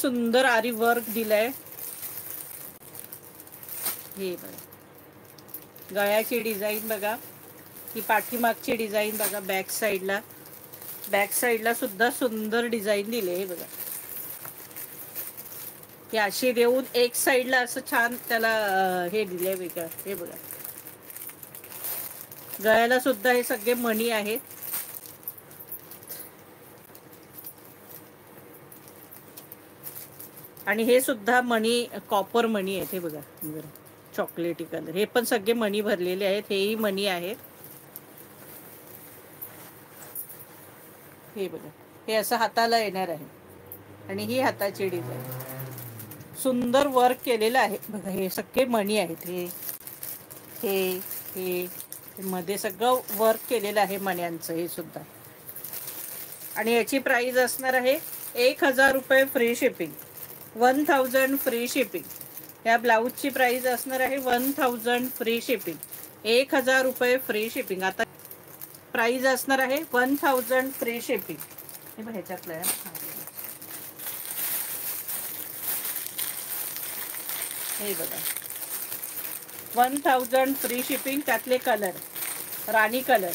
सुंदर आरी वर्क दिलंय. हे बघा, गळ्याची डिझाईन बघा, ही पाठीमागची डिझाईन बघा. बॅक साईडला सुद्धा सुंदर डिझाईन दिले. हे बघा, हे अशी देऊन एक साईडला असं छान त्याला हे दिले वेगळं. हे बघा, गळ्याला सुद्धा हे सगळे मणी आहेत. आणि हे सुद्धा मणी कॉपर मणी आहेत. हे बघा, चॉकलेटी कलर. हे पण सगळे मणी भरलेले आहेत. हेही मणी आहेत. हे बघा, हे असं हाताला येणार आहे. आणि ही हाताची डिझाईन सुंदर वर्क केलेलं आहे बघा. हे सगळे मणी आहेत. हे हे मध्ये सगळं वर्क केलेलं आहे मण्यांचं. हे सुद्धा. आणि याची प्राइस असणार आहे 1000 रुपये फ्री शिपिंग. 1000 free shipping. या ब्लाऊजची प्राइस असणार आहे 1000 फ्री शिपिंग. 1000 रुपये फ्री शिपिंग. आता प्राइस असणार आहे 1000 फ्री शिपिंग. हे बघ, ह्याच्यातलं आहे. हे बघा, 1000 फ्री शिपिंग. त्यातले कलर राणी कलर,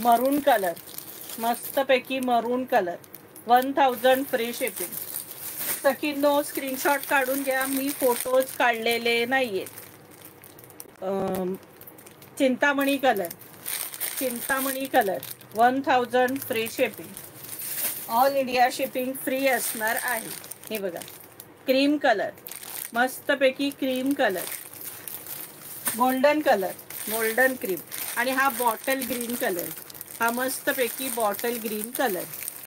मरून कलर, मस्तपैकी मरून कलर. 1000 free shipping. सखींनो, स्क्रीनशॉट काढून घ्या. मी फोटोज काढलेले नाहीयेत. Chintamani colour 1000 free shipping. All India shipping free असणार आहे. हे बघा, क्रीम कलर, मस्तपैकी क्रीम कलर, गोल्डन क्रीम. आणि हा बॉटल ग्रीन कलर. हा मस्तपैकी बॉटल ग्रीन कलर.